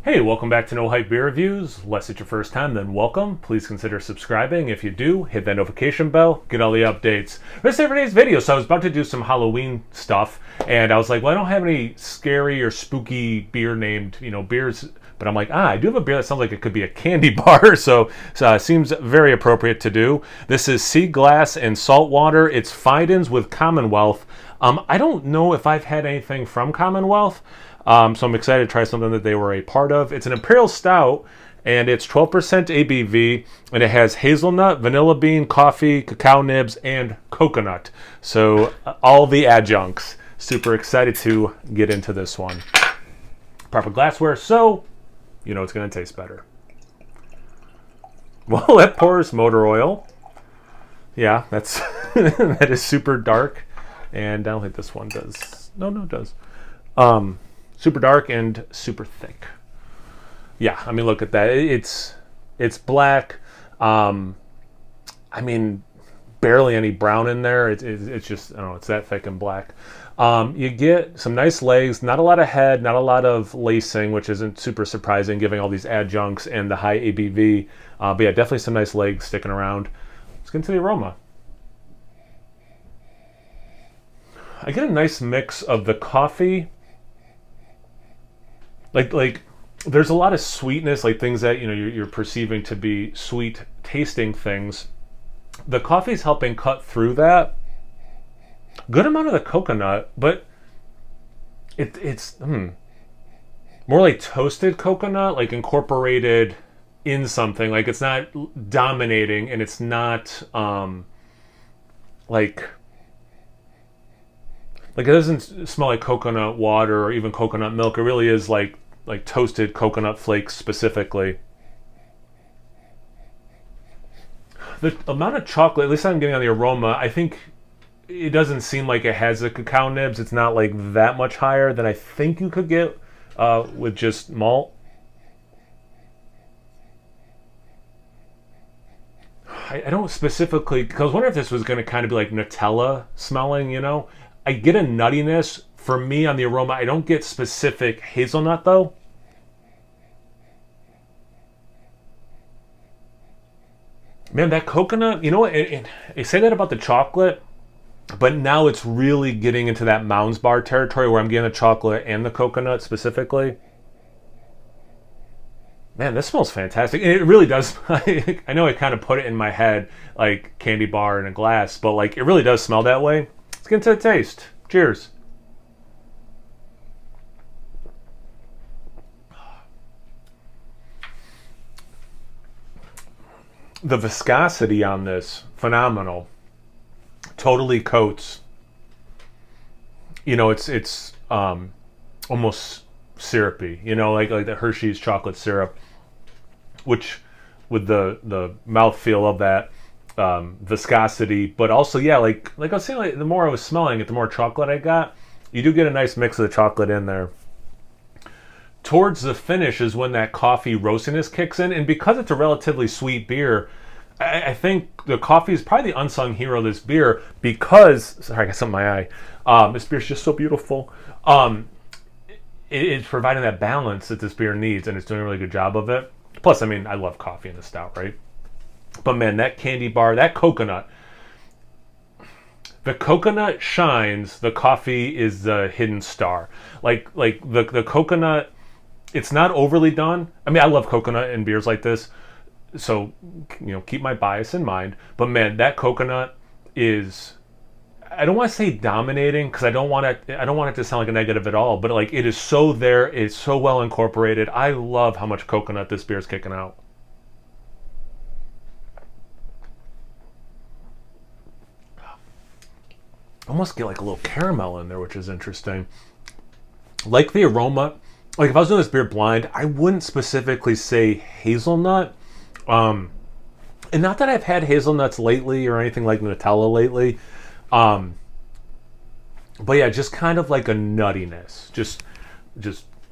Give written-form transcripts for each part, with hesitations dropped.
Hey, welcome back to No Hype Beer Reviews. Unless it's your first time, then welcome. Please consider subscribing. If you do, hit that notification bell, get all the updates. This is today's video, so I was about to do some Halloween stuff, and I was like, well, I don't have any scary or spooky beer named, beers, but I'm like, I do have a beer that sounds like it could be a candy bar, so it seems very appropriate to do. This is Sea Glass and Saltwater. It's Fidens with Commonwealth. I don't know if I've had anything from Commonwealth, so I'm excited to try something that they were a part of. It's an Imperial Stout, and it's 12% ABV, and it has hazelnut, vanilla bean, coffee, cacao nibs, and coconut. So all the adjuncts. Super excited to get into this one. Proper glassware, so it's going to taste better. Well, it pours motor oil. Yeah, that's that is super dark, and I don't think this one does. No, it does. Super dark and super thick. Yeah, I mean, look at that. It's black. I mean, barely any brown in there. It's just, I don't know, it's that thick and black. You get some nice legs, not a lot of head, not a lot of lacing, which isn't super surprising given all these adjuncts and the high ABV. But yeah, definitely some nice legs sticking around. Let's get into the aroma. I get a nice mix of the coffee. Like there's a lot of sweetness, like things that you're perceiving to be sweet tasting things. The coffee's helping cut through that. Good amount of the coconut, but it's more like toasted coconut, like incorporated in something. Like it's not dominating, and it's not like it doesn't smell like coconut water or even coconut milk. It really is like toasted coconut flakes specifically. The amount of chocolate, at least I'm getting on the aroma, I think it doesn't seem like it has the cacao nibs. It's not like that much higher than I think you could get with just malt. I don't specifically, because I was wondering if this was going to kind of be like Nutella smelling, I get a nuttiness. For me, on the aroma, I don't get specific hazelnut, though. Man, that coconut, I say that about the chocolate, but now it's really getting into that Mounds Bar territory where I'm getting the chocolate and the coconut specifically. Man, this smells fantastic. And it really does. I know I kind of put it in my head like candy bar in a glass, but it really does smell that way. Let's get into the taste. Cheers. The viscosity on this, phenomenal. Totally coats. It's almost syrupy. Like the Hershey's chocolate syrup, which with the mouthfeel of that viscosity, but also like I was saying, the more I was smelling it, the more chocolate I got. You do get a nice mix of the chocolate in there. Towards the finish is when that coffee roastiness kicks in, and because it's a relatively sweet beer, I think the coffee is probably the unsung hero of this beer because, sorry, I got something in my eye. This beer's just so beautiful. It's providing that balance that this beer needs, and it's doing a really good job of it. Plus, I mean, I love coffee in the stout, right? But man, that candy bar, that coconut, the coconut shines, the coffee is the hidden star. Like the coconut, it's not overly done. I mean, I love coconut in beers like this, so keep my bias in mind. But man, that coconut is, I don't want to say dominating because I don't want it to sound like a negative at all, but it is so there, it's so well incorporated. I love how much coconut this beer is kicking out. Almost get a little caramel in there, which is interesting. Like the aroma, if I was doing this beer blind, I wouldn't specifically say hazelnut. And not that I've had hazelnuts lately or anything like Nutella lately. But yeah, just kind of like a nuttiness, just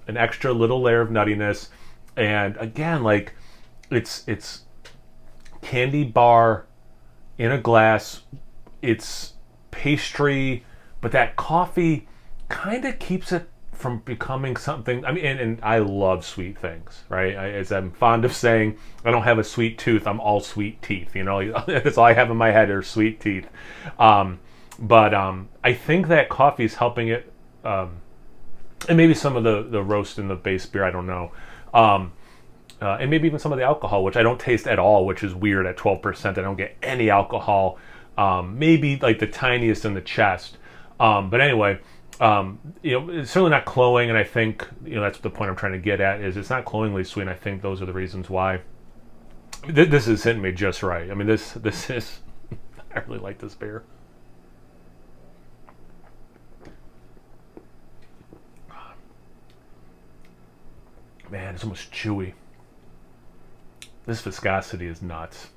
an extra little layer of nuttiness. And again, it's candy bar in a glass. It's pastry, but that coffee kind of keeps it from becoming something. I mean, and I love sweet things, right? As I'm fond of saying, I don't have a sweet tooth. I'm all sweet teeth. You know, that's all I have in my head are sweet teeth. But I think that coffee is helping it, and maybe some of the roast in the base beer. I don't know. And maybe even some of the alcohol, which I don't taste at all, which is weird at 12%. I don't get any alcohol. Maybe like the tiniest in the chest. But anyway, it's certainly not cloying, and I think, that's the point I'm trying to get at, is it's not cloyingly sweet, and I think those are the reasons why. This is hitting me just right. I mean, this is, I really like this beer. Man, it's almost chewy. This viscosity is nuts.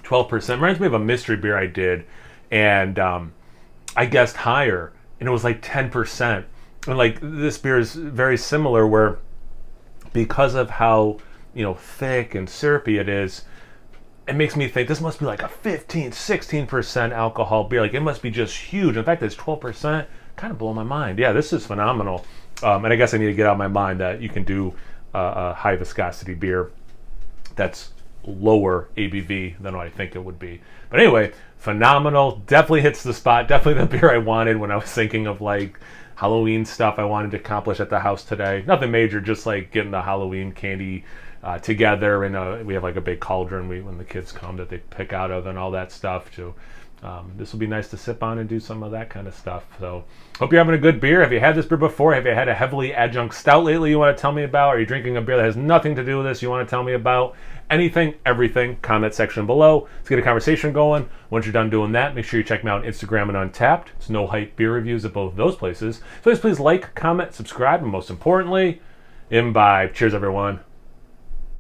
12% reminds me of a mystery beer I did, and I guessed higher, and it was like 10%. And like this beer is very similar, where because of how thick and syrupy it is, it makes me think this must be like a 15-16% alcohol beer. Like it must be just huge. In fact, it's 12%. Kind of blow my mind. Yeah, this is phenomenal. And I guess I need to get out of my mind that you can do a high viscosity beer that's lower ABV than what I think it would be. But anyway, phenomenal. Definitely hits the spot. Definitely the beer I wanted when I was thinking of like Halloween stuff I wanted to accomplish at the house today. Nothing major, just like getting the Halloween candy together, and we have like a big cauldron when the kids come that they pick out of and all that stuff too. This will be nice to sip on and do some of that kind of stuff. So hope you're having a good beer. Have you had this beer before? Have you had a heavily adjunct stout lately you want to tell me about? Are you drinking a beer that has nothing to do with this you want to tell me about? Anything, everything, comment section below. Let's get a conversation going. Once you're done doing that, make sure you check me out on Instagram and Untapped. It's No Hype Beer Reviews at both those places. So please like, comment, subscribe, and most importantly, imbibe. Cheers, everyone.